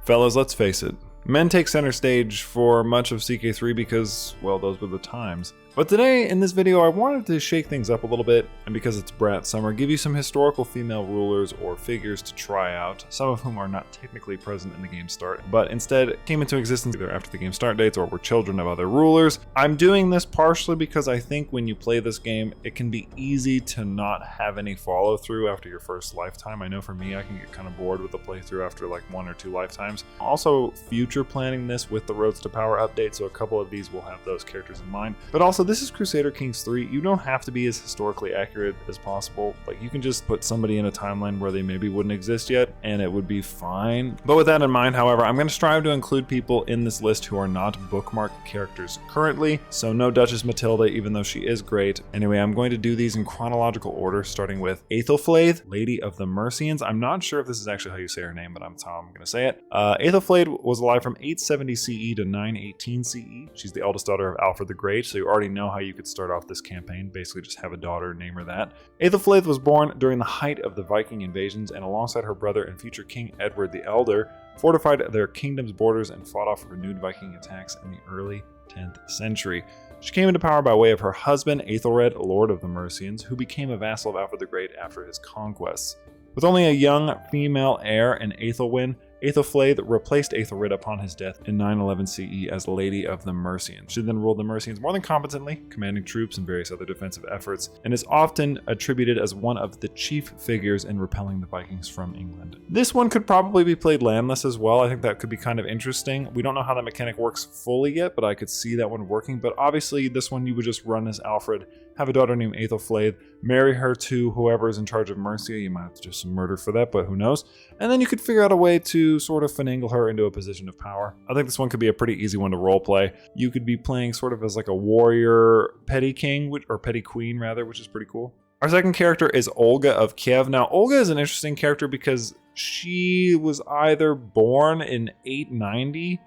Fellas, let's face it. Men take center stage for much of CK3 because, well, those were the times. But today, in this video, I wanted to shake things up a little bit, and because it's Brat Summer, give you some historical female rulers or figures to try out, some of whom are not technically present in the game start, but instead came into existence either after the game start dates or were children of other rulers. I'm doing this partially because I think when you play this game, it can be easy to not have any follow through after your first lifetime. I know for me, I can get kind of bored with the playthrough after like 1 or 2 lifetimes. Also, future planning this with the Roads to Power update, so a couple of these will have those characters in mind. But also, this is Crusader Kings 3. You don't have to be as historically accurate as possible. Like, you can just put somebody in a timeline where they maybe wouldn't exist yet, and it would be fine. But with that in mind, however, I'm going to strive to include people in this list who are not bookmarked characters currently. So no Duchess Matilda, even though she is great. Anyway, I'm going to do these in chronological order, starting with Æthelflæd, Lady of the Mercians. I'm not sure if this is actually how you say her name, but that's how I'm going to say it. Æthelflæd was alive from 870 CE to 918 CE. She's the eldest daughter of Alfred the Great, so you already know how you could start off this campaign. Basically just have a daughter, name her that. Æthelflæd was born during the height of the Viking invasions, and alongside her brother and future King Edward the Elder, fortified their kingdom's borders and fought off renewed Viking attacks in the early 10th century. She came into power by way of her husband, Æthelred, Lord of the Mercians, who became a vassal of Alfred the Great after his conquests. With only a young female heir in Æthelwyn, Æthelflæd replaced Æthelred upon his death in 911 CE as Lady of the Mercians. She then ruled the Mercians more than competently, commanding troops and various other defensive efforts, and is often attributed as one of the chief figures in repelling the Vikings from England. This one could probably be played landless as well. I think that could be kind of interesting. We don't know how that mechanic works fully yet, but I could see that one working. But obviously, this one you would just run as Alfred, have a daughter named Æthelflæd, marry her to whoever is in charge of Mercia. You might have to do some murder for that, but who knows? And then you could figure out a way to sort of finagle her into a position of power. I think this one could be a pretty easy one to roleplay. You could be playing sort of as like a warrior petty king, or petty queen rather, which is pretty cool. Our second character is Olga of Kiev. Now, Olga is an interesting character because she was either born in 890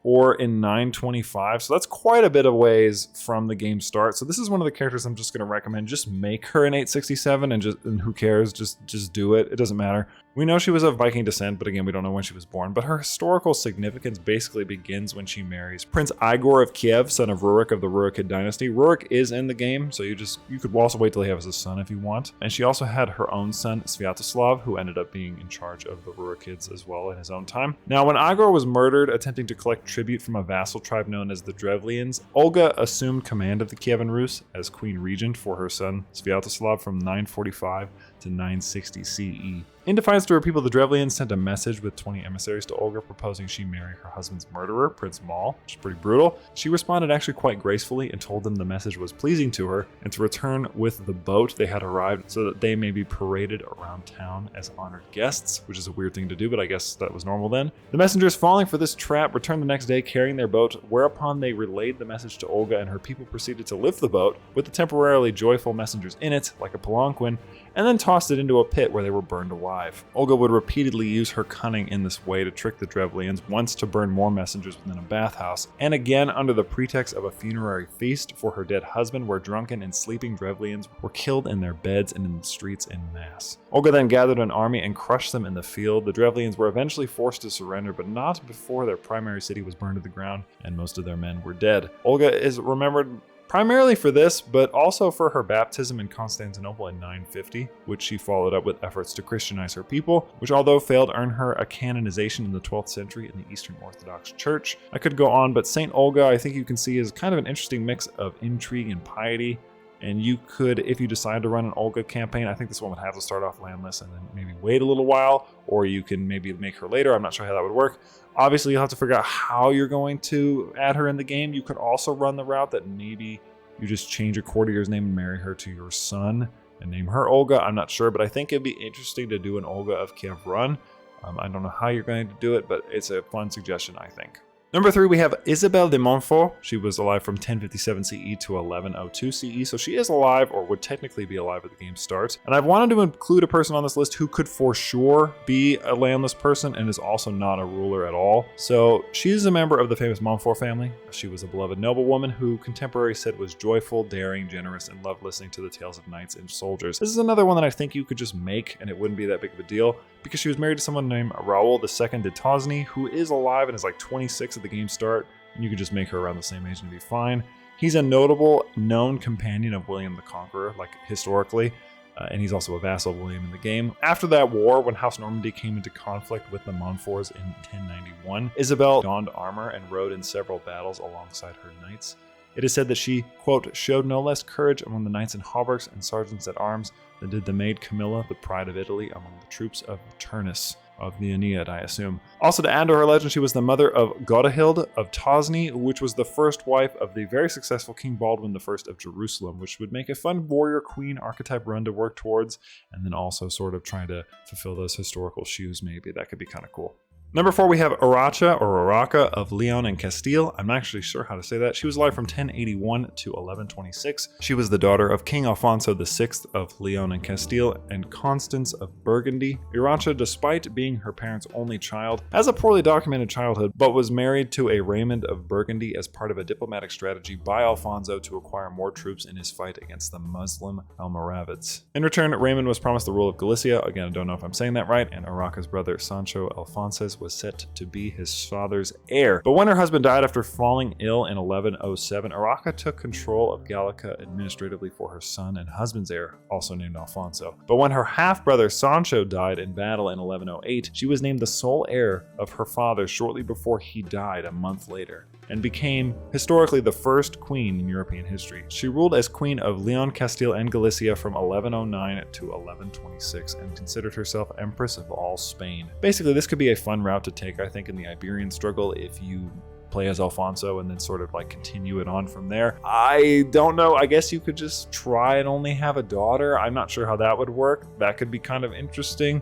or in 925, so that's quite a bit of ways from the game start. So this is one of the characters I'm just going to recommend. Just make her in 867 and who cares, just do it. It doesn't matter. We know she was of Viking descent, but again, we don't know when she was born. But her historical significance basically begins when she marries Prince Igor of Kiev, son of Rurik of the Rurikid dynasty. Rurik is in the game, so you could also wait till he has a son if you want. And she also had her own son, Sviatoslav, who ended up being in charge of the Rurikids as well in his own time. Now, when Igor was murdered attempting to collect tribute from a vassal tribe known as the Drevlians, Olga assumed command of the Kievan Rus as queen regent for her son Sviatoslav from 945 to 960 CE. In defiance to her people, the Drevlians sent a message with 20 emissaries to Olga proposing she marry her husband's murderer, Prince Mal, which is pretty brutal. She responded actually quite gracefully and told them the message was pleasing to her and to return with the boat they had arrived so that they may be paraded around town as honored guests, which is a weird thing to do, but I guess that was normal then. The messengers, falling for this trap, returned the next day carrying their boat, whereupon they relayed the message to Olga, and her people proceeded to lift the boat with the temporarily joyful messengers in it, like a palanquin, and then tossed it into a pit where they were burned alive. Olga would repeatedly use her cunning in this way to trick the Drevlians, once to burn more messengers within a bathhouse, and again under the pretext of a funerary feast for her dead husband, where drunken and sleeping Drevlians were killed in their beds and in the streets en masse. Olga then gathered an army and crushed them in the field. The Drevlians were eventually forced to surrender, but not before their primary city was burned to the ground and most of their men were dead. Olga is remembered primarily for this, but also for her baptism in Constantinople in 950, which she followed up with efforts to Christianize her people, which although failed earn her a canonization in the 12th century in the Eastern Orthodox Church. I could go on, but Saint Olga, I think you can see, is kind of an interesting mix of intrigue and piety. And you could, if you decide to run an Olga campaign, I think this one would have to start off landless and then maybe wait a little while, or you can maybe make her later. I'm not sure how that would work. Obviously, you'll have to figure out how you're going to add her in the game. You could also run the route that maybe you just change a courtier's name and marry her to your son and name her Olga. I'm not sure, but I think it'd be interesting to do an Olga of Kiev run. I don't know how you're going to do it, but it's a fun suggestion, I think. Number 3, we have Isabel de Montfort. She was alive from 1057 CE to 1102 CE, so she is alive, or would technically be alive at the game starts. And I've wanted to include a person on this list who could for sure be a landless person and is also not a ruler at all. So she's a member of the famous Montfort family. She was a beloved noblewoman who contemporaries said was joyful, daring, generous, and loved listening to the tales of knights and soldiers. This is another one that I think you could just make and it wouldn't be that big of a deal, because she was married to someone named Raoul II de Tosny, who is alive and is like 26 at the game start, and you could just make her around the same age and be fine. He's a notable known companion of William the Conqueror, like historically, and he's also a vassal of William in the game. After that war, when House Normandy came into conflict with the Montforts in 1091, Isabel donned armor and rode in several battles alongside her knights. It is said that she, quote, showed no less courage among the knights and hauberks and sergeants at arms than did the maid Camilla, the pride of Italy, among the troops of Turnus, of the Aeneid, I assume. Also, to add to her legend, she was the mother of Godehild of Tosny, which was the first wife of the very successful King Baldwin I of Jerusalem, which would make a fun warrior queen archetype run to work towards, and then also sort of trying to fulfill those historical shoes maybe. That could be kind of cool. Number 4, we have Uraca or Uraca of Leon and Castile. I'm not actually sure how to say that. She was alive from 1081 to 1126. She was the daughter of King Alfonso VI of Leon and Castile and Constance of Burgundy. Uraca, despite being her parents' only child, has a poorly documented childhood, but was married to a Raymond of Burgundy as part of a diplomatic strategy by Alfonso to acquire more troops in his fight against the Muslim Almoravids. In return, Raymond was promised the rule of Galicia. Again, I don't know if I'm saying that right, and Uraca's brother Sancho Alfonso was set to be his father's heir. But when her husband died after falling ill in 1107, Uraca took control of Gallica administratively for her son and husband's heir, also named Alfonso. But when her half-brother Sancho died in battle in 1108, she was named the sole heir of her father shortly before he died a month later, and became historically the first queen in European history. She ruled as queen of Leon, Castile, and Galicia from 1109 to 1126 and considered herself empress of all Spain. Basically, this could be a fun route to take, I think, in the Iberian struggle if you play as Alfonso and then sort of like continue it on from there. I don't know. I guess you could just try and only have a daughter. I'm not sure how that would work. That could be kind of interesting.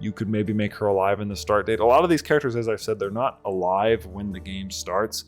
You could maybe make her alive in the start date. A lot of these characters, as I've said, they're not alive when the game starts.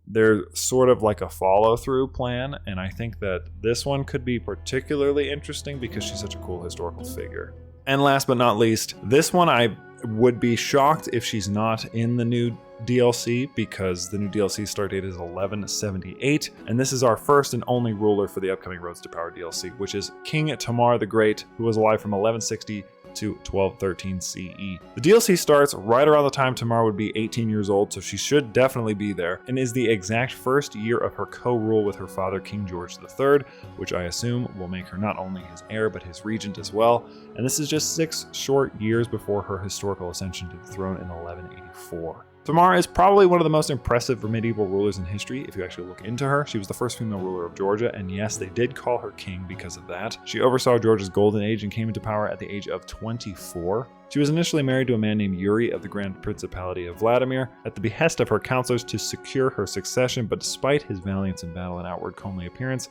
They're sort of like a follow-through plan, and I think that this one could be particularly interesting because she's such a cool historical figure. And last but not least, this one I would be shocked if she's not in the new DLC, because the new DLC start date is 1178, and this is our first and only ruler for the upcoming Roads to Power DLC, which is King Tamar the Great, who was alive from 1160 to 1213 CE. The DLC starts right around the time Tamar would be 18 years old, so she should definitely be there, and is the exact first year of her co-rule with her father King George III, which I assume will make her not only his heir but his regent as well, and this is just 6 short years before her historical ascension to the throne in 1184. Tamar is probably one of the most impressive medieval rulers in history if you actually look into her. She was the first female ruler of Georgia, and yes, they did call her king because of that. She oversaw Georgia's golden age and came into power at the age of 24. She was initially married to a man named Yuri of the Grand Principality of Vladimir at the behest of her counselors to secure her succession, but despite his valiance in battle and outward comely appearance,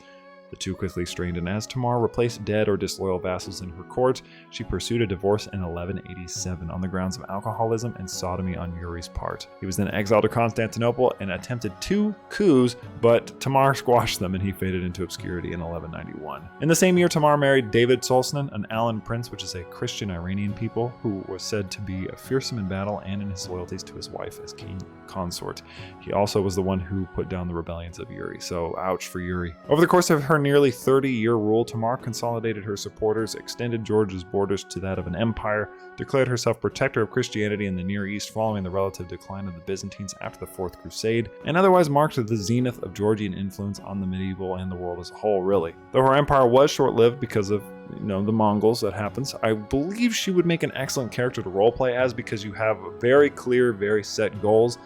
the two quickly strained, and as Tamar replaced dead or disloyal vassals in her court, she pursued a divorce in 1187 on the grounds of alcoholism and sodomy on Yuri's part. He was then exiled to Constantinople and attempted 2 coups, but Tamar squashed them and he faded into obscurity in 1191. In the same year, Tamar married David Solsnan, an Alan prince, which is a Christian Iranian people, who was said to be fearsome in battle and in his loyalties to his wife as king consort. He also was the one who put down the rebellions of Yuri, so ouch for Yuri. Over the course of her nearly 30-year rule, Tamar consolidated her supporters, extended Georgia's borders to that of an empire, declared herself protector of Christianity in the Near East following the relative decline of the Byzantines after the Fourth Crusade, and otherwise marked the zenith of Georgian influence on the medieval and the world as a whole, really. Though her empire was short-lived because of the Mongols, that happens, I believe she would make an excellent character to roleplay as, because you have very clear, very set goals,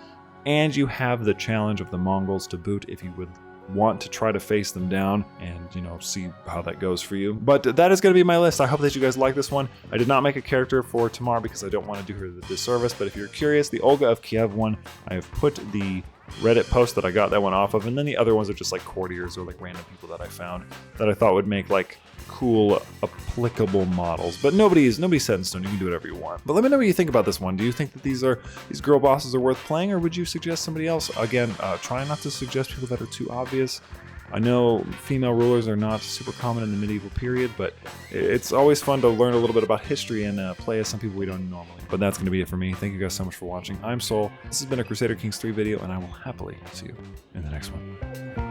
and you have the challenge of the Mongols to boot if you would want to try to face them down and, see how that goes for you. But that is going to be my list. I hope that you guys like this one. I did not make a character for Tamar because I don't want to do her the disservice, but if you're curious, the Olga of Kiev one, I have put the Reddit post that I got that one off of, and then the other ones are just like courtiers or like random people that I found that I thought would make like cool applicable models, but nobody's set in stone. You can do whatever you want. But let me know what you think about this one. Do you think that these girl bosses are worth playing, or would you suggest somebody else? Again, try not to suggest people that are too obvious. I know female rulers are not super common in the medieval period, but it's always fun to learn a little bit about history and play as some people we don't normally. But that's going to be it for me. Thank you guys so much for watching. I'm Soul. This has been a Crusader Kings 3 video, and I will happily see you in the next one.